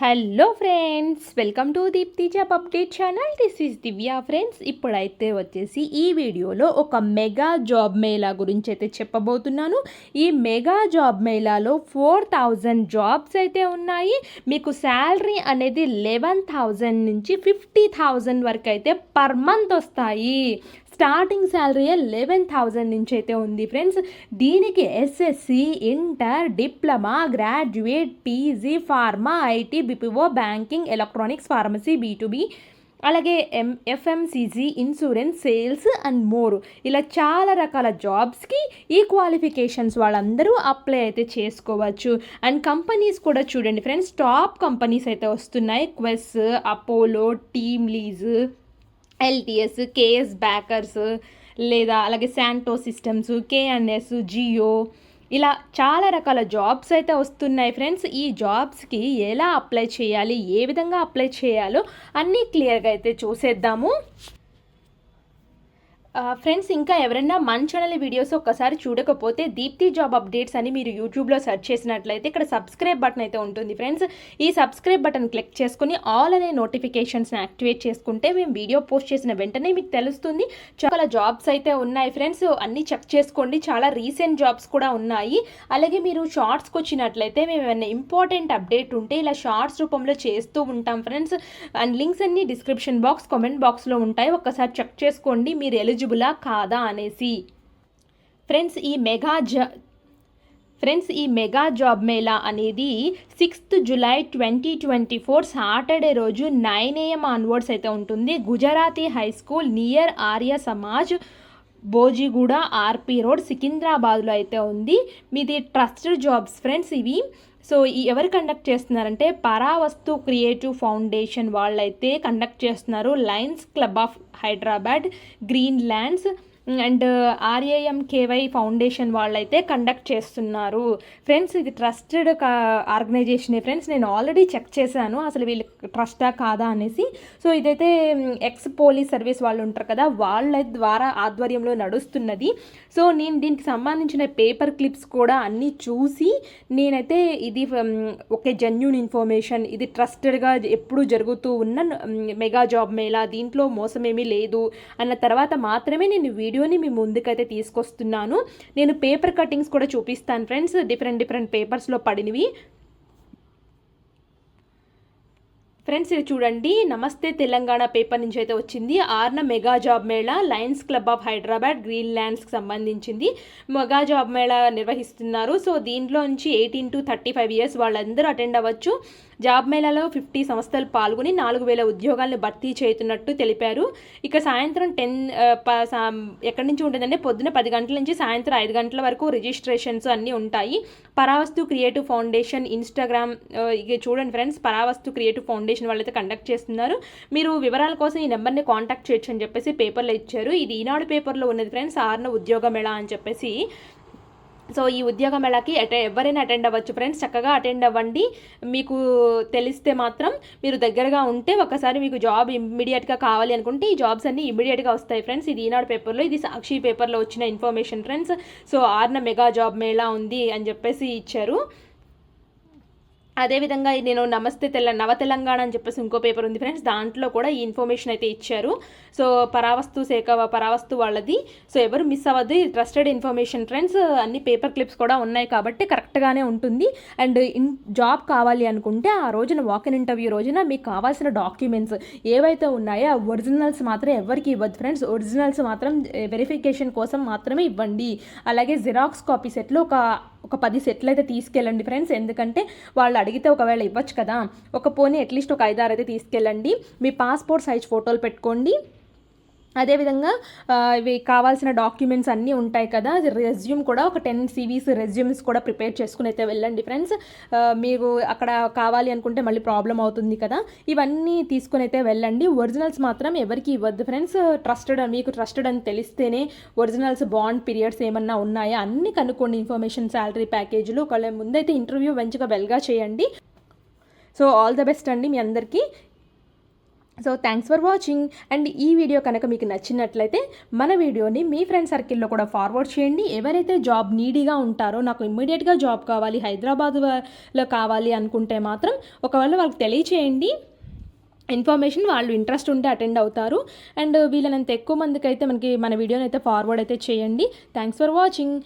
Hello friends, welcome to Deepti job update channel. This is Divya friends. ఇప్పుడైతే వచ్చేసి ఈ వీడియోలో ఒక మెగా జాబ్ మేళా గురించి అయితే చెప్పబోతున్నాను. ఈ మెగా జాబ్ మేళాలో 4000 జాబ్స్ అయితే ఉన్నాయి. మీకు శాలరీ అనేది 11,000 నుంచి 50,000 వరకు అయితే పర్ మంత్ వస్తాయి. స్టార్టింగ్ శాలరీ 11,000 నుంచి అయితే ఉంది ఫ్రెండ్స్. దీనికి SSC, inter, diploma, graduate, PG, pharma, IT, BPO, banking, electronics, pharmacy, బీ2బీ, అలాగే FMCG, insurance, sales and more, ఇలా చాలా రకాల జాబ్స్కి ఈ క్వాలిఫికేషన్స్ వాళ్ళందరూ అప్లై అయితే చేసుకోవచ్చు. అండ్ కంపెనీస్ కూడా చూడండి ఫ్రెండ్స్, టాప్ కంపెనీస్ అయితే వస్తున్నాయి. Quess, Apollo, team lease, LTS, KS backers, లేదా అలాగే శాంటో సిస్టమ్స్, కేఎన్ఎస్, జియో, ఇలా చాలా రకాల జాబ్స్ అయితే వస్తున్నాయి ఫ్రెండ్స్. ఈ జాబ్స్కి ఎలా అప్లై చేయాలి, ఏ విధంగా అప్లై చేయాలో అన్నీ క్లియర్గా అయితే చూసేద్దాము. ఫ్రెండ్స్, ఇంకా ఎవరైనా మన ఛానల్ వీడియోస్ ఒక్కసారి చూడకపోతే దీప్తి జాబ్ అప్డేట్స్ అని మీరు యూట్యూబ్లో సెర్చ్ చేసినట్లయితే ఇక్కడ సబ్స్క్రైబ్ బటన్ అయితే ఉంటుంది ఫ్రెండ్స్. ఈ సబ్స్క్రైబ్ బటన్ క్లిక్ చేసుకుని ఆల్ అనే నోటిఫికేషన్స్ని యాక్టివేట్ చేసుకుంటే మేము వీడియో పోస్ట్ చేసిన వెంటనే మీకు తెలుస్తుంది. చాలా జాబ్స్ అయితే ఉన్నాయి ఫ్రెండ్స్, అన్నీ చెక్ చేసుకోండి. చాలా రీసెంట్ జాబ్స్ కూడా ఉన్నాయి. అలాగే మీరు షార్ట్స్కి వచ్చినట్లయితే మేము ఏమైనా ఇంపార్టెంట్ అప్డేట్ ఉంటే ఇలా షార్ట్స్ రూపంలో చేస్తూ ఉంటాం ఫ్రెండ్స్. అండ్ లింక్స్ అన్ని డిస్క్రిప్షన్ బాక్స్, కామెంట్ బాక్స్లో ఉంటాయి. ఒక్కసారి చెక్ చేసుకోండి మీరు ఎలిజిబుల్ కాదా అనేసి. ఫ్రెండ్స్, ఈ మెగా జాబ్ మేళా అనేది 6th July 2024 సాటర్డే రోజు 9 AM ఆన్వర్డ్స్ అయితే ఉంటుంది. Gujarati high school near Arya Samaj, Bojiguda, RP road, సికింద్రాబాద్లో అయితే ఉంది. మీది ట్రస్టెడ్ జాబ్స్ ఫ్రెండ్స్ ఇవి. సో ఎవరు కండక్ట్ చేస్తున్నారంటే పరావస్తు క్రియేటివ్ ఫౌండేషన్ వాళ్ళైతే కండక్ట్ చేస్తున్నారు. Lions club of Hyderabad, green lands and RAMKY foundation వాళ్ళైతే కండక్ట్ చేస్తున్నారు ఫ్రెండ్స్. ఇది ట్రస్టెడ్ ఆర్గనైజేషనే ఫ్రెండ్స్. నేను ఆల్రెడీ చెక్ చేశాను అసలు వీళ్ళు ట్రస్టా కాదా అనేసి. సో ఇదైతే ఎక్స్ పోలీస్ సర్వీస్ వాళ్ళు ఉంటారు కదా, వాళ్ళ ద్వారా ఆధ్వర్యంలో నడుస్తున్నది. సో నేను దీనికి సంబంధించిన పేపర్ క్లిప్స్ కూడా అన్నీ చూసి నేనైతే ఇది ఒకే జెన్యూన్ ఇన్ఫర్మేషన్, ఇది ట్రస్టెడ్గా ఎప్పుడూ జరుగుతూ ఉన్న మెగా జాబ్ మేళా, దీంట్లో మోసమేమీ లేదు అన్న తర్వాత మాత్రమే నేను వీడియోని మీ ముందుకైతే తీసుకొస్తున్నాను. నేను పేపర్ కటింగ్స్ కూడా చూపిస్తాను ఫ్రెండ్స్, డిఫరెంట్ పేపర్స్లో పడినవి. ఫ్రెండ్స్, ఇది చూడండి, నమస్తే తెలంగాణ పేపర్ నుంచి అయితే వచ్చింది. Aarna mega job mela, Lions club of Hyderabad, green ల్యాండ్స్కి సంబంధించింది మెగా జాబ్ మేళా నిర్వహిస్తున్నారు. సో దీంట్లో నుంచి 18 to 35 years వాళ్ళందరూ అటెండ్ అవ్వచ్చు. జాబ్ మేళాలో 50 సంస్థలు పాల్గొని 4,000 ఉద్యోగాలను భర్తీ చేస్తున్నట్టు తెలిపారు. ఇక సాయంత్రం ఎక్కడి నుంచి ఉంటుందంటే పొద్దున 10 గంటల నుంచి సాయంత్రం 5 గంటల వరకు రిజిస్ట్రేషన్స్ అన్నీ ఉంటాయి. పరావస్తు క్రియేటివ్ ఫౌండేషన్ ఇన్స్టాగ్రామ్, ఇక చూడండి ఫ్రెండ్స్, పరావస్తు క్రియేటివ్ ఫౌండేషన్ వాళ్ళైతే కండక్ట్ చేస్తున్నారు. మీరు వివరాల కోసం ఈ నెంబర్ని కాంటాక్ట్ చేయొచ్చు అని చెప్పేసి పేపర్లో ఇచ్చారు. ఇది ఈనాడు పేపర్లో ఉన్నది ఫ్రెండ్స్, ఆర్న ఉద్యోగ మేళా అని చెప్పేసి. సో ఈ ఉద్యోగ మేళాకి ఎవరైనా అటెండ్ అవ్వచ్చు ఫ్రెండ్స్, చక్కగా అటెండ్ అవ్వండి. మీకు తెలిస్తే మాత్రం మీరు దగ్గరగా ఉంటే ఒకసారి మీకు జాబ్ ఇమ్మీడియట్గా కావాలి అనుకుంటే ఈ జాబ్స్ అన్నీ ఇమ్మీడియట్గా వస్తాయి ఫ్రెండ్స్. ఇది ఈనాడు పేపర్లో, ఇది సాక్షి పేపర్లో వచ్చిన information friends. So Aarna mega job mela ఉంది అని చెప్పేసి ఇచ్చారు. అదేవిధంగా నేను నవ తెలంగాణ అని చెప్పేసి ఇంకో పేపర్ ఉంది ఫ్రెండ్స్, దాంట్లో కూడా ఈ ఇన్ఫర్మేషన్ అయితే ఇచ్చారు. సో పరావస్తు వాళ్ళది. సో ఎవరు మిస్ అవ్వద్దు, ట్రస్టెడ్ ఇన్ఫర్మేషన్ ఫ్రెండ్స్. అన్ని పేపర్ క్లిప్స్ కూడా ఉన్నాయి కాబట్టి కరెక్ట్గానే ఉంటుంది. అండ్ జాబ్ కావాలి అనుకుంటే ఆ రోజున వాకిన్ ఇంటర్వ్యూ రోజున మీకు కావాల్సిన డాక్యుమెంట్స్ ఏవైతే ఉన్నాయో ఆ ఒరిజినల్స్ మాత్రం ఎవరికి ఇవ్వద్దు ఫ్రెండ్స్. ఒరిజినల్స్ మాత్రం వెరిఫికేషన్ కోసం మాత్రమే ఇవ్వండి. అలాగే జిరాక్స్ కాపీ సెట్లు ఒక 10 సెట్లు అయితే తీసుకెళ్ళండి ఫ్రెండ్స్. ఎందుకంటే వాళ్ళు అడిగితే ఒకవేళ ఇవ్వచ్చు కదా, పోనీ అట్లీస్ట్ ఒక 5-6 అయితే తీసుకెళ్ళండి. మీ పాస్పోర్ట్ సైజ్ ఫోటోలు పెట్టుకోండి. అదేవిధంగా ఇవి కావాల్సిన డాక్యుమెంట్స్ అన్నీ ఉంటాయి కదా, రెజ్యూమ్ కూడా ఒక 10 CVs రెజ్యూమ్స్ కూడా ప్రిపేర్ చేసుకుని అయితే వెళ్ళండి ఫ్రెండ్స్. మీరు అక్కడ కావాలి అనుకుంటే మళ్ళీ ప్రాబ్లం అవుతుంది కదా, ఇవన్నీ తీసుకుని అయితే వెళ్ళండి. ఒరిజినల్స్ మాత్రం ఎవరికి ఇవ్వద్దు ఫ్రెండ్స్. మీకు ట్రస్టెడ్ అని తెలిస్తేనే ఒరిజినల్స్, బాండ్ పీరియడ్స్ ఏమన్నా ఉన్నాయా అన్నీ కనుక్కోండి. ఇన్ఫర్మేషన్, శాలరీ ప్యాకేజీలు ఒకళ్ళ ముందైతే ఇంటర్వ్యూ మంచిగా వెల్గా చేయండి. సో ఆల్ ద బెస్ట్ అండి మీ అందరికీ. So thanks for watching. And ఈ వీడియో కనుక మీకు నచ్చినట్లయితే మన వీడియోని మీ ఫ్రెండ్ సర్కిల్లో కూడా ఫార్వర్డ్ చేయండి. ఎవరైతే జాబ్ నీడీగా ఉంటారో, నాకు ఇమ్మీడియట్గా జాబ్ కావాలి, హైదరాబాద్లో కావాలి అనుకుంటే మాత్రం ఒకవేళ వాళ్ళకి తెలియచేయండి ఇన్ఫర్మేషన్. వాళ్ళు ఇంట్రెస్ట్ ఉంటే అటెండ్ అవుతారు. అండ్ వీళ్ళనంత ఎక్కువ మందికి అయితే మన వీడియోని అయితే ఫార్వర్డ్ అయితే చేయండి. Thanks for watching.